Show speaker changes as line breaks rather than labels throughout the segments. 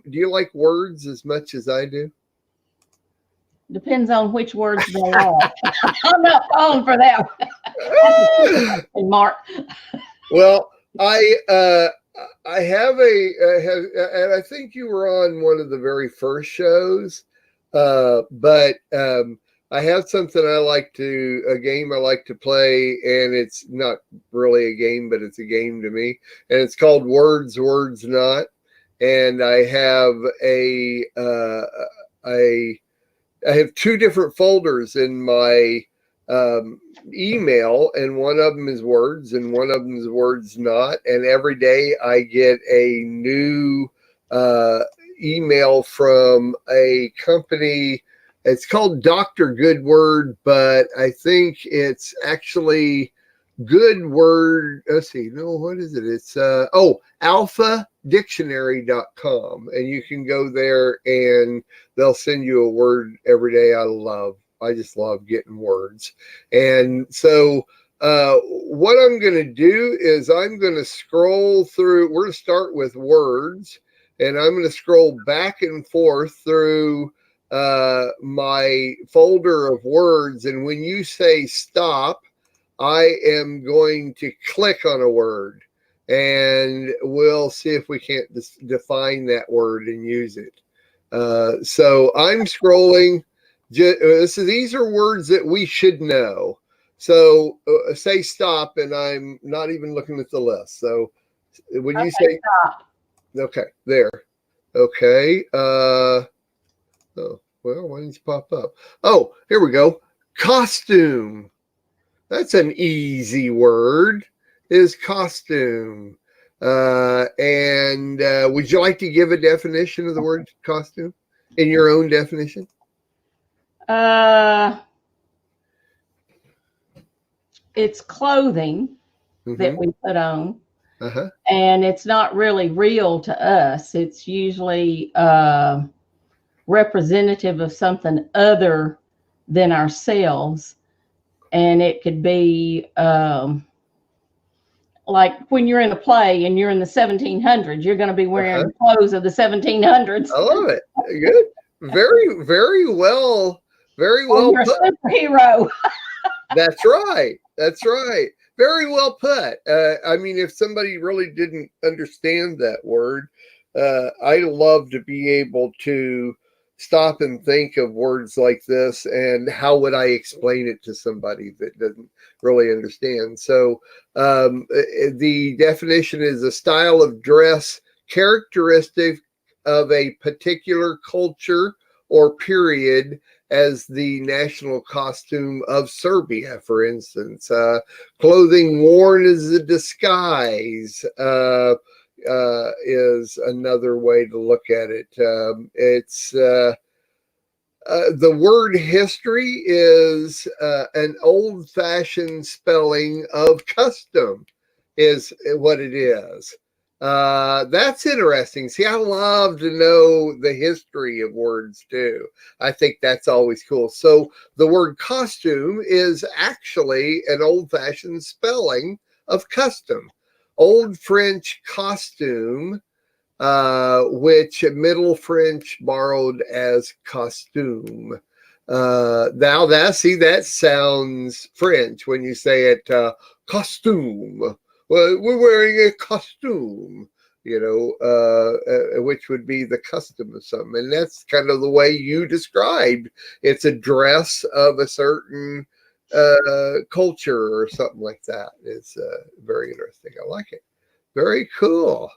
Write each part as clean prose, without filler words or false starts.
you like words as much as I do?
Depends on which words they are. I'm not falling for that one. Mark.
Well, I have and I think you were on one of the very first shows, but I have something a game I like to play, and it's not really a game, but it's a game to me, and it's called Words, Words Not, and I have I have two different folders in my email, and one of them is words and one of them is words not. And every day I get a new email from a company. It's called Dr. Good Word, but I think it's actually Good Word. Let's see. No, what is it? It's alphadictionary.com, and you can go there and they'll send you a word every day. I just love getting words. And so what I'm going to do is I'm going to scroll through. We're going to start with words, and I'm going to scroll back and forth through my folder of words. And when you say stop, I am going to click on a word, and we'll see if we can't define that word and use it. So I'm scrolling. These are words that we should know. So say stop, and I'm not even looking at the list. So when you say
stop,
okay, there. Okay. Oh, well, why didn't you pop up? Oh, here we go. Costume. That's an easy word, is costume. And would you like to give a definition of the word costume in your own definition?
It's clothing that we put on, and it's not really real to us. It's usually representative of something other than ourselves. And it could be like when you're in a play and you're in the 1700s, you're going to be wearing clothes of the 1700s.
I love it. Good. Very, very well. Very well
you're
put.
A superhero.
That's right. That's right. Very well put. I mean, if somebody really didn't understand that word, I love to be able to stop and think of words like this, and how would I explain it to somebody that doesn't really understand. So the definition is a style of dress characteristic of a particular culture or period, as the national costume of Serbia, for instance. Clothing worn as a disguise is another way to look at it. It's the word history is an old-fashioned spelling of custom, is what it is. That's interesting. See, I love to know the history of words too. I think that's always cool. So the word costume is actually an old-fashioned spelling of custom. Old French costume, which Middle French borrowed as costume. Now that sounds French when you say it, costume. Well, we're wearing a costume, which would be the custom of something. And that's kind of the way you described. It's a dress of a certain culture or something like that. It's very interesting. I like it. Very cool.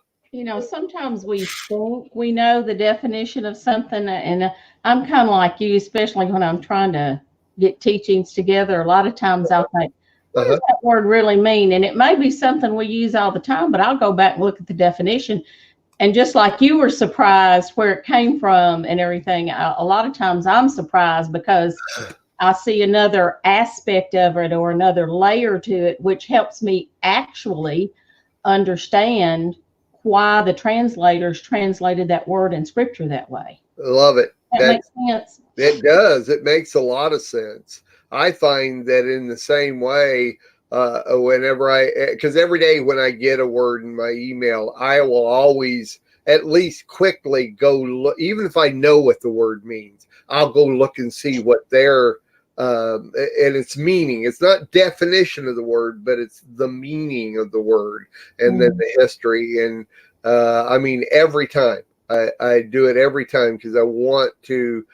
Sometimes we think we know the definition of something, and I'm kind of like you, especially when I'm trying to get teachings together. A lot of times I'll think, what does that word really mean? And it may be something we use all the time, but I'll go back and look at the definition. And just like you were surprised where it came from and everything, a lot of times I'm surprised because I see another aspect of it or another layer to it, which helps me actually understand why the translators translated that word in scripture that way.
I love it.
That makes sense.
It does. It makes a lot of sense. I find that in the same way, whenever because every day when I get a word in my email, I will always at least quickly go look, even if I know what the word means, I'll go look and see what their and its meaning. It's not definition of the word, but it's the meaning of the word, and then the history. And I mean, every time I do it every time because I want to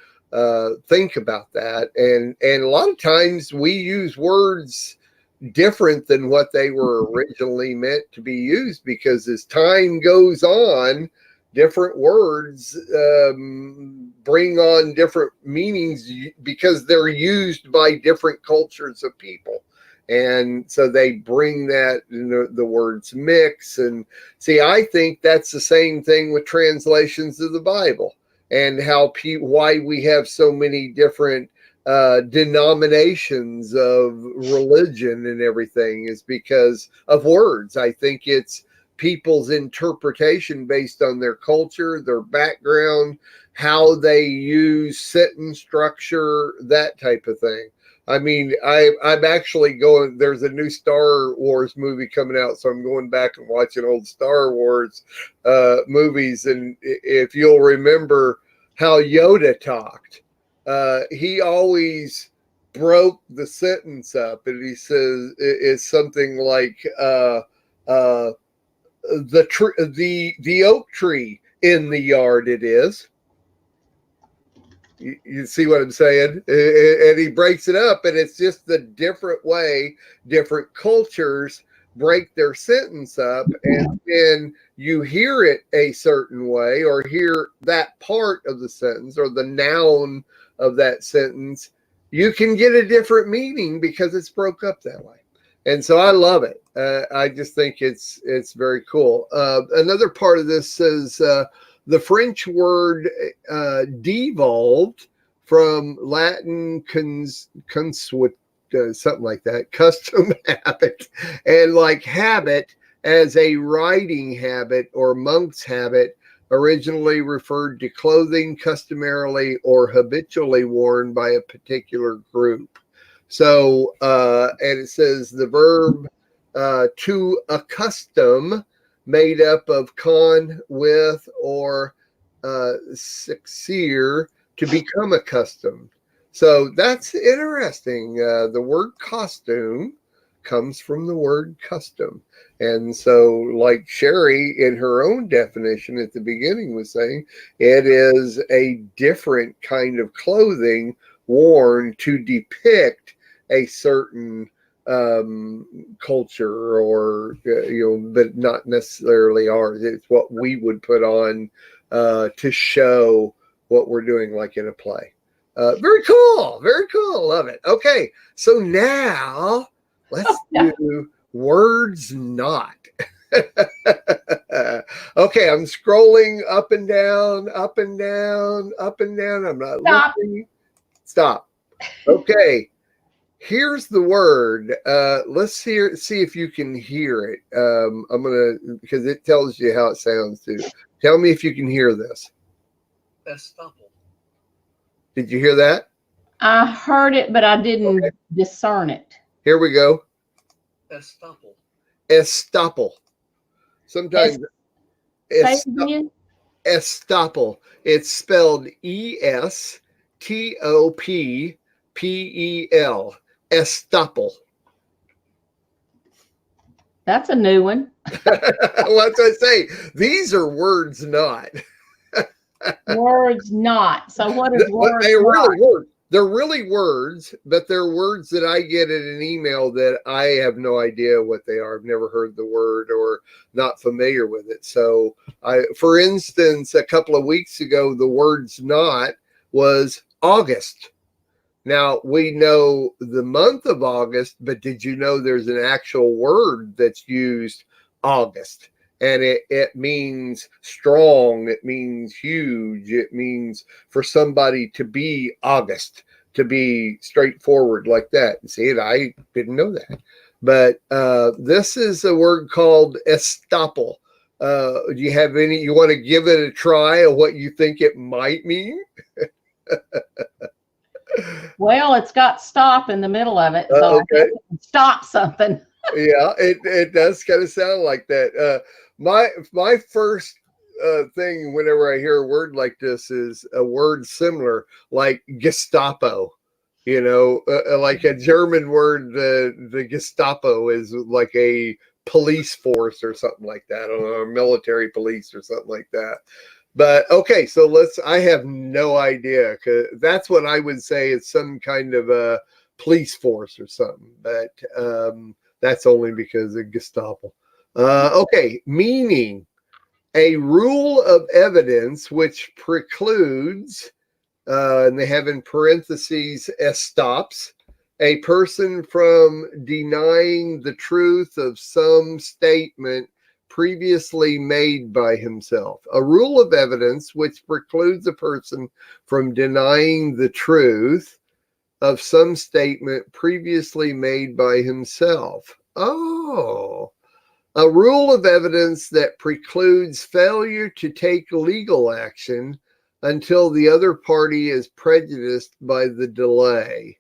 think about that. And a lot of times we use words different than what they were originally meant to be used, because as time goes on, different words bring on different meanings because they're used by different cultures of people. And so they bring that, the words mix. And see, I think that's the same thing with translations of the Bible, and how why we have so many different denominations of religion and everything is because of words. I think it's people's interpretation based on their culture, their background, how they use sentence structure, that type of thing. I mean, I'm actually going, there's a new Star Wars movie coming out, so I'm going back and watching old Star Wars movies. And if you'll remember how Yoda talked, he always broke the sentence up, and he says it's something like the oak tree in the yard it is. You see what I'm saying? And he breaks it up, and it's just the different way different cultures break their sentence up, and then you hear it a certain way, or hear that part of the sentence or the noun of that sentence, you can get a different meaning because it's broke up that way. And so I love it. I just think it's very cool. Another part of this says the French word devolved from Latin consuet, something like that, custom habit, and like habit as a writing habit or monk's habit, originally referred to clothing customarily or habitually worn by a particular group. So, and it says the verb to accustom, made up of con, with, or succeer, to become accustomed. So that's interesting. The word costume comes from the word custom. And so, like Sherry in her own definition at the beginning was saying, it is a different kind of clothing worn to depict a certain culture, or but not necessarily ours. It's what we would put on to show what we're doing, like in a play. Very cool, very cool. Love it. Okay, so now let's do words not. Okay, I'm scrolling up and down, up and down, up and down. I'm not looking. Stop. Okay. Here's the word. Let's see if you can hear it. I'm gonna, because it tells you how it sounds too. Tell me if you can hear this. Estoppel. Did you hear that?
I heard it, but I didn't discern it.
Here we go. Estoppel. Estoppel. Sometimes estoppel. It's spelled ESTOPPEL. Estoppel.
That's a new one.
What's I say? These are words not.
Words not. So what is words
they're
not?
Really words. They're really words, but they're words that I get in an email that I have no idea what they are. I've never heard the word or not familiar with it. So for instance, a couple of weeks ago, the words not was August. Now, we know the month of August, but did you know there's an actual word that's used, August? And it means strong, it means huge, it means for somebody to be august, to be straightforward like that. See, I didn't know that. But this is a word called estoppel. Do you have any, you want to give it a try of what you think it might mean?
Well, it's got stop in the middle of it, so
okay.
Stop something.
Yeah, it does kind of sound like that. My first thing whenever I hear a word like this is a word similar, like Gestapo. Like a German word, the Gestapo is like a police force or something like that, or military police or something like that. But okay, so I have no idea, because that's what I would say is some kind of a police force or something. But that's only because of Gestapo. Okay, meaning a rule of evidence which precludes, and they have in parentheses estops, a person from denying the truth of some statement previously made by himself. A rule of evidence which precludes a person from denying the truth of some statement previously made by himself. Oh, a rule of evidence that precludes failure to take legal action until the other party is prejudiced by the delay.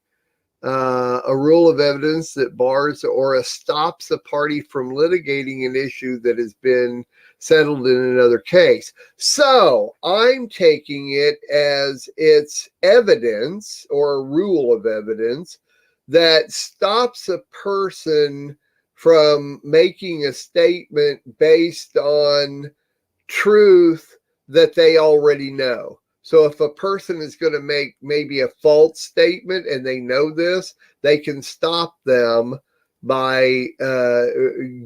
A rule of evidence that bars or stops a party from litigating an issue that has been settled in another case. So I'm taking it as it's evidence, or a rule of evidence that stops a person from making a statement based on truth that they already know. So if a person is going to make maybe a false statement and they know this, they can stop them by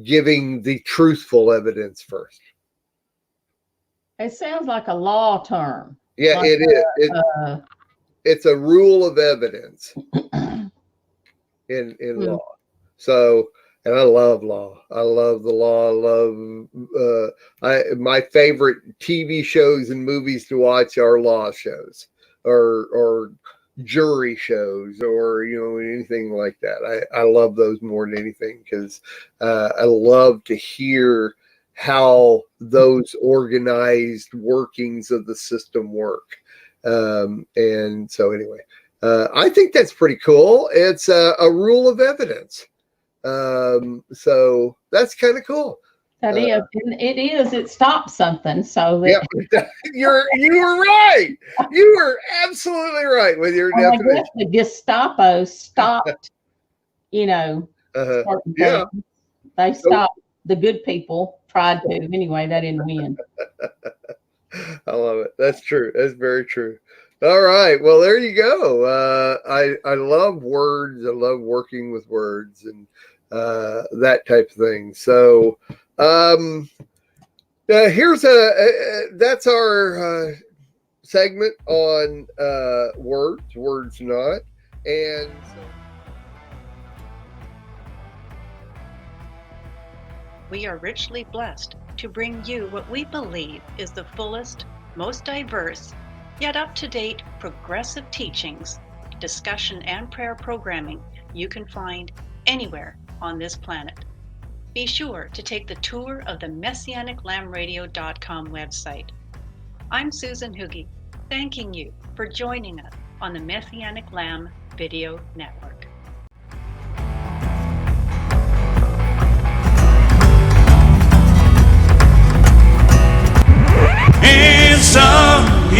giving the truthful evidence first.
It sounds like a law term.
Yeah,
like
it is. It's a rule of evidence in law. So, and I love law. I love the law. I love my favorite TV shows and movies to watch are law shows, or jury shows, or anything like that. I love those more than anything, because I love to hear how those organized workings of the system work. And so anyway, I think that's pretty cool. It's a rule of evidence. So that's kind of cool.
That is, it is. It stops something. So that,
yeah, you were right. You were absolutely right with your definition.
I guess the Gestapo stopped, certain
yeah,
things. They stopped. The good people tried to. Anyway, that didn't win.
I love it. That's true. That's very true. All right. Well, there you go. I love words. I love working with words and that type of thing. So here's that's our segment on words not. And so
we are richly blessed to bring you what we believe is the fullest, most diverse, yet up-to-date progressive teachings, discussion, and prayer programming you can find anywhere on this planet. Be sure to take the tour of the MessianicLambRadio.com website. I'm Susan Hoogie, thanking you for joining us on the Messianic Lamb Video Network.
And some